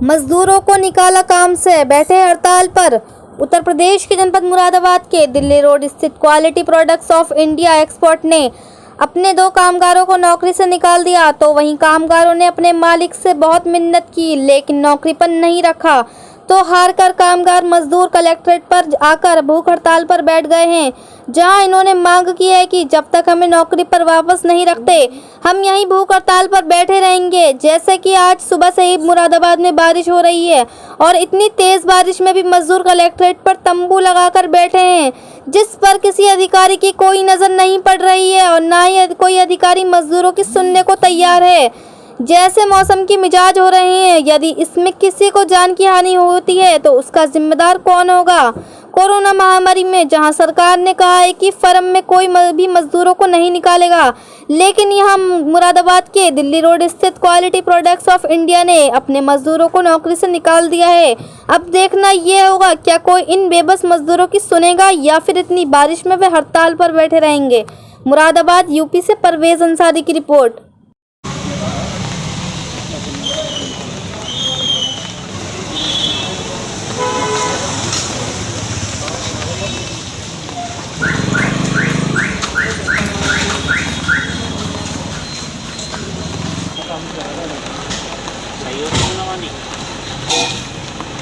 मजदूरों को निकाला काम से, बैठे हड़ताल पर। उत्तर प्रदेश के जनपद मुरादाबाद के दिल्ली रोड स्थित quality products of India export ने अपने 2 कामगारों को नौकरी से निकाल दिया, तो वहीं कामगारों ने अपने मालिक से बहुत मिन्नत की लेकिन नौकरी पर नहीं रखा। तो हार कर कामगार मजदूर कलेक्ट्रेट पर आकर भूख हड़ताल पर बैठ गए हैं, जहां इन्होंने मांग की है कि जब तक हमें नौकरी पर वापस नहीं रखते हम यहीं भूख हड़ताल पर बैठे रहेंगे। जैसे कि आज सुबह से ही मुरादाबाद में बारिश हो रही है और इतनी तेज बारिश में भी मजदूर कलेक्ट्रेट पर तंबू लगाकर बैठे हैं, जिस पर किसी अधिकारी की कोई नज़र नहीं पड़ रही है और ना ही कोई अधिकारी मजदूरों की सुनने को तैयार है। जैसे मौसम की मिजाज हो रहे हैं, यदि इसमें किसी को जान की हानि होती है तो उसका जिम्मेदार कौन होगा। कोरोना महामारी में जहां सरकार ने कहा है कि फर्म में कोई भी मजदूरों को नहीं निकालेगा, लेकिन यहाँ मुरादाबाद के दिल्ली रोड स्थित क्वालिटी प्रोडक्ट्स ऑफ इंडिया ने अपने मजदूरों को नौकरी से निकाल दिया है। अब देखना ये होगा क्या कोई इन बेबस मजदूरों की सुनेगा या फिर इतनी बारिश में वे हड़ताल पर बैठे रहेंगे। मुरादाबाद यूपी से परवेज अंसारी की रिपोर्ट।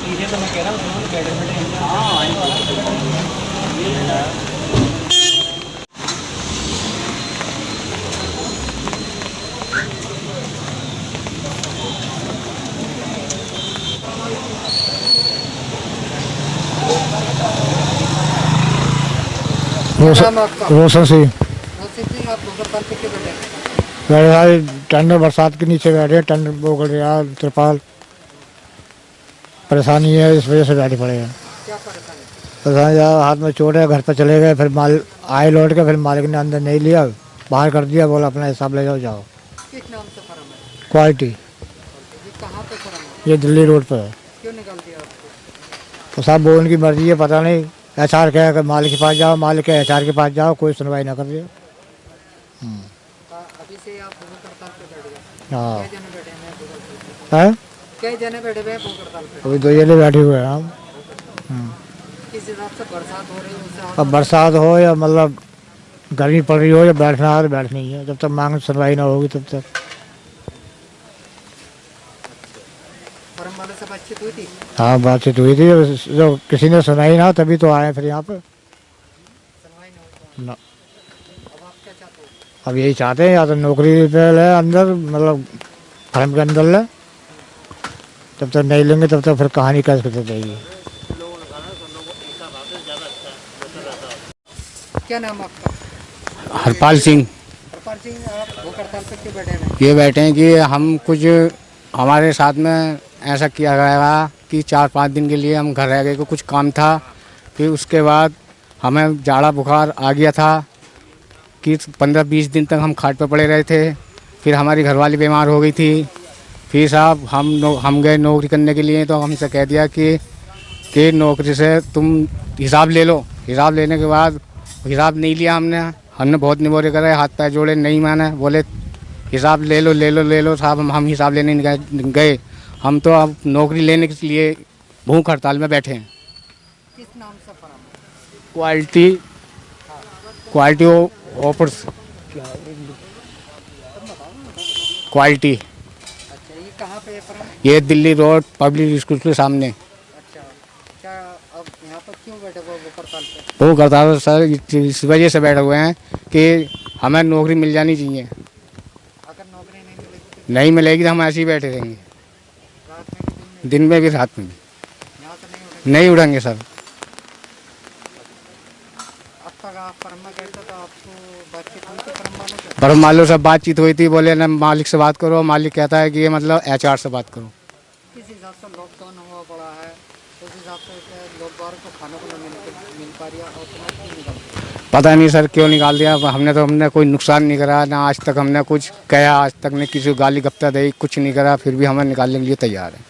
इसे तो मैं कह रहा हूँ बैठे बैठे रोशन सिंह आप भूखहड़ताल पे क्यों बैठे? बैठे सारे टेंडर बरसात के नीचे बैठे, टेंडर वो कर रहा त्रिपाल परेशानी है, इस वजह से बैठे पड़े हैं। क्या परेशानी? परेशानी हाथ में चोट है, घर पर चले गए, फिर माल आए लौट के, फिर मालिक ने अंदर नहीं लिया, बाहर कर दिया, बोला अपना हिसाब ले जाओ। किस नाम से फर्म है? क्वालिटी। ये कहाँ पे फर्म है? ये दिल्ली रोड पर है। क्यों निकाल दिया आपको? तो साहब वो उनकी मर्जी है, पता नहीं। HR कहे कि मालिक के पास जाओ, मालिक के HR के पास जाओ, कोई सुनवाई ना कर दिया। अभी से आप भूखहड़ताल पे बैठ गए? हाँ। कई जने बैठे हैं भूखहड़ताल पे? है कई जने बैठे हुए हैं भूखहड़ताल पे? अभी 2 जने बैठे हुए हैं हम। किस हिसाब से बरसात हो रही है उससे अब बरसात हो या मतलब गर्मी पड़ रही हो या बैठना है तो बैठनी है, जब तक मांग सुनवाई ना होगी तब तक। फर्म वाले से बातचीत हुई थी? हाँ, बातचीत हुई थी, जो किसी ने सुनाई ना तभी तो आए फिर यहाँ पे सुनवाई नहीं हुई ना। अब आप क्या चाहते हो? अब यही चाहते हैं, या तो नौकरी पे ले अंदर, मतलब फर्म के अंदर ले, जब तक नहीं लेंगे तब तक फिर कहानी कैसे करते जाएगी। क्या नाम आपका? हरपाल सिंह। हरपाल सिंह, आप भूखहड़ताल पे क्यों बैठे हैं? ये बैठे हैं कि हम कुछ हमारे साथ में ऐसा किया गया कि 4-5 दिन के लिए हम घर रह गए, कुछ काम था। फिर उसके बाद हमें जाड़ा बुखार आ गया था कि 15-20 दिन तक हम खाट पर पड़े रहे थे। फिर हमारी घरवाली बीमार हो गई थी। फिर साहब हम गए नौकरी करने के लिए, तो हमसे कह दिया कि नौकरी से तुम हिसाब ले लो। हिसाब लेने के बाद हिसाब नहीं लिया हमने बहुत निबोरे करे, हाथ पैर जोड़े, नहीं माने, बोले हिसाब ले लो साहब। हम हिसाब लेने गए, हम तो अब नौकरी लेने के लिए भूख हड़ताल में बैठे हैं। किस नाम से फर्म है? Quality offers quality. अच्छा, ये कहाँ पे है फर्म? ये दिल्ली रोड पब्लिक स्कूल के सामने। अच्छा, क्या अब यहाँ पर क्यों बैठे हुए भूखहड़ताल पे? भूख हड़ताल सर इस वजह से बैठे हुए हैं कि हमें नौकरी मिल जानी चाहिए। अगर नौकरी नहीं मिलेगी तो हम ऐसे ही बैठे रहेंगे, रात में दिन में भी रात में भी यहाँ से नहीं उड़ेंगे सर। अब तक आप फर्म में गए थे तो आपको बातचीत हुई थी फर्म वालों से? फर्म वालों से बातचीत हुई थी, बोले ना मालिक से बात करो। मालिक कहता है कि ये मतलब HR से बात करो। किस हिसाब से लॉकडाउन हुआ पड़ा है, उस हिसाब से लोग बाहर को खाना को नहीं मिल पा रही है और तुम्हें क्यों निकाल दिया? पता नहीं सर क्यों निकाल दिया। हमने कोई नुकसान नहीं करा, ना आज तक हमने कुछ कहा, आज तक ने किसी को गाली गप्ता दी, कुछ नहीं करा, फिर भी हमें निकालने के लिए तैयार है।